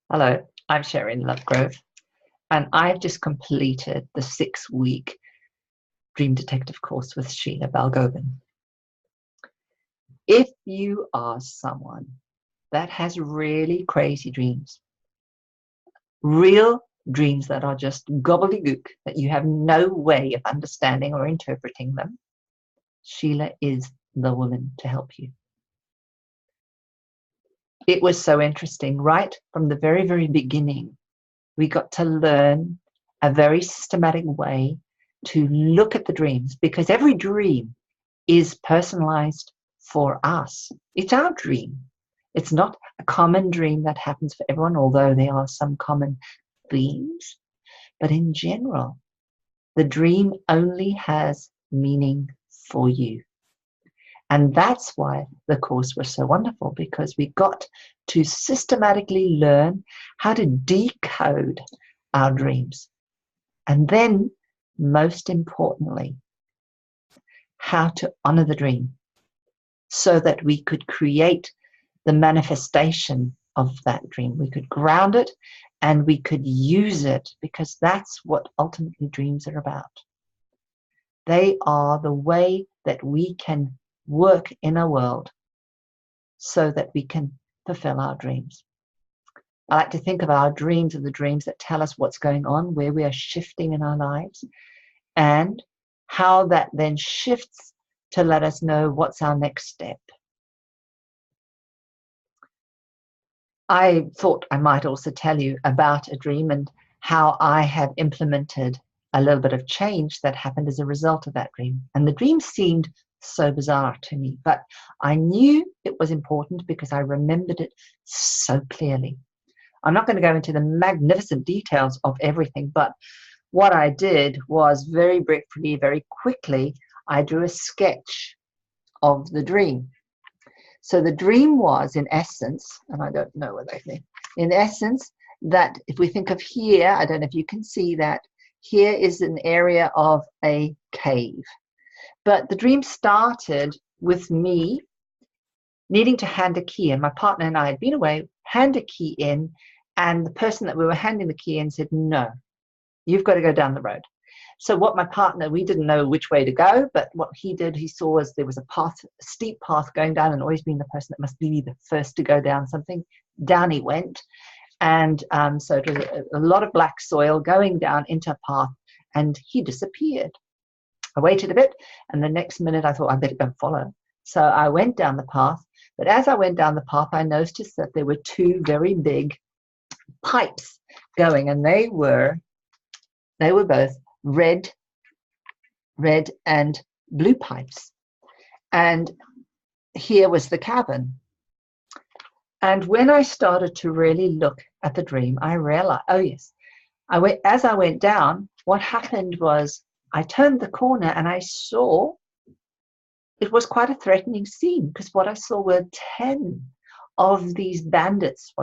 Hello, I'm Sherine Lovegrove, and I've just completed the 6-week Dream Detective course with Sheila Balgobin. If you are someone that has really crazy dreams, real dreams that are just gobbledygook, that you have no way of understanding or interpreting them, Sheila is the woman to help you. It was so interesting, right from the very, very beginning. We got to learn a very systematic way to look at the dreams, because every dream is personalized for us. It's our dream. It's not a common dream that happens for everyone, although there are some common themes. But in general, the dream only has meaning for you. And that's why the course was so wonderful, because we got to systematically learn how to decode our dreams. And then, most importantly, how to honor the dream so that we could create the manifestation of that dream. We could ground it and we could use it, because that's what ultimately dreams are about. They are the way that we can work in a world so that we can fulfill our dreams. I like to think of our dreams as the dreams that tell us what's going on, where we are shifting in our lives, and how that then shifts to let us know what's our next step. I thought I might also tell you about a dream and how I have implemented a little bit of change that happened as a result of that dream. And the dream seemed so bizarre to me, but I knew it was important because I remembered it so clearly. I'm not going to go into the magnificent details of everything, but what I did was very briefly, very quickly, I drew a sketch of the dream. So the dream was, in essence, and I don't know what I think, in essence, that if we think of here, I don't know if you can see that, here is an area of a cave. But the dream started with me needing to hand a key in. My partner and I had been away, hand a key in, and the person that we were handing the key in said, no, you've got to go down the road. So what my partner, we didn't know which way to go, but what he did, he saw was there was a path, a steep path going down, and always being the person that must be the first to go down something. Down he went. And so it was a lot of black soil going down into a path, and he disappeared. I waited a bit, and the next minute I thought I better go and follow. So I went down the path, but as I went down the path, I noticed that there were two very big pipes going, and they were both red and blue pipes. And here was the cavern. And when I started to really look at the dream, I realized, oh yes, as I went down, what happened was I turned the corner and I saw it was quite a threatening scene, because what I saw were 10 of these bandits.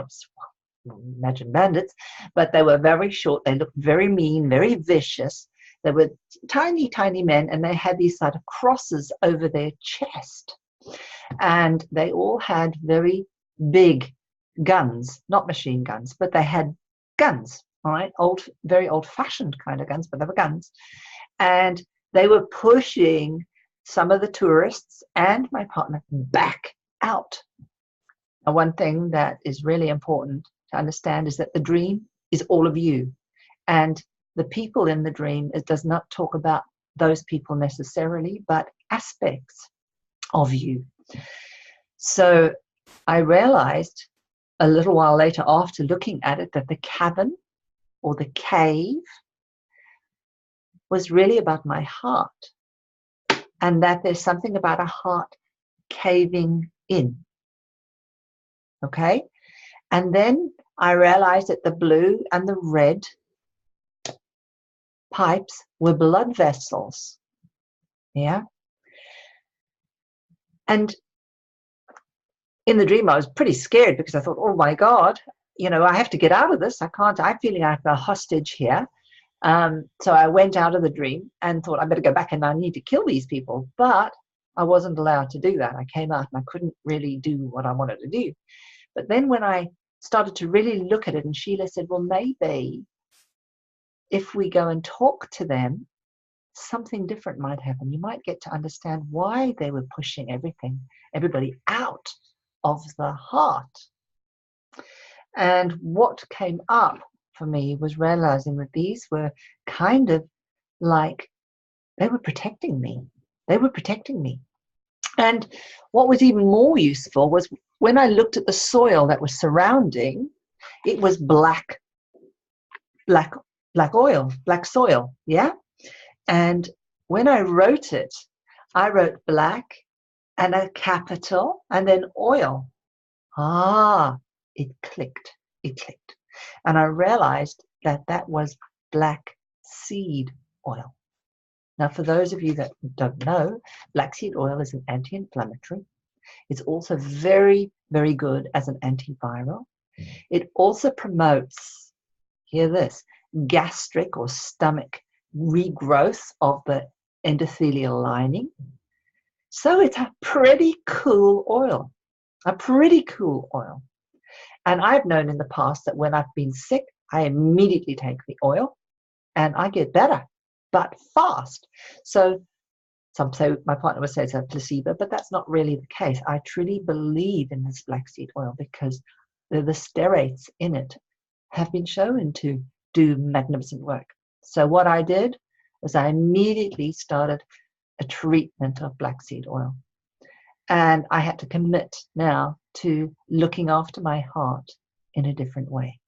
Imagine bandits, but they were very short. They looked very mean, very vicious. They were tiny, tiny men, and they had these sort of crosses over their chest. And they all had very big guns, not machine guns, but they had guns, all right? Very old-fashioned kind of guns, but they were guns. And they were pushing some of the tourists and my partner back out. And one thing that is really important to understand is that the dream is all of you. And the people in the dream, it does not talk about those people necessarily, but aspects of you. So I realized a little while later, after looking at it, that the cavern or the cave was really about my heart, and that there's something about a heart caving in. Okay? And then I realized that the blue and the red pipes were blood vessels. Yeah? And in the dream, I was pretty scared, because I thought, oh my God, I have to get out of this. I'm feeling like a hostage here. So I went out of the dream and thought, I better go back and I need to kill these people. But I wasn't allowed to do that. I came out and I couldn't really do what I wanted to do. But then when I started to really look at it, and Sheila said, well, maybe if we go and talk to them, something different might happen. You might get to understand why they were pushing everybody out of the heart. And what came up for me was realizing that these were kind of like, they were protecting me. They were protecting me. And what was even more useful was when I looked at the soil that was surrounding, it was black oil, black soil, yeah? And when I wrote it, I wrote black and a capital and then oil. It clicked. It clicked. And I realized that that was black seed oil. Now, for those of you that don't know, black seed oil is an anti-inflammatory. It's also very, very good as an antiviral. It also promotes, hear this, gastric or stomach regrowth of the endothelial lining. So it's a pretty cool oil, And I've known in the past that when I've been sick, I immediately take the oil and I get better, but fast. So some say, my partner would say it's a placebo, but that's not really the case. I truly believe in this black seed oil because the stearates in it have been shown to do magnificent work. So what I did was I immediately started a treatment of black seed oil. And I had to commit now to looking after my heart in a different way.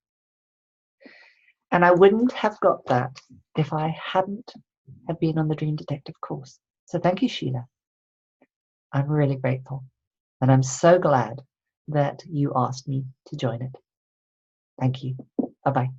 And I wouldn't have got that if I hadn't have been on the Dream Detective course. So thank you, Sheila. I'm really grateful. And I'm so glad that you asked me to join it. Thank you. Bye-bye.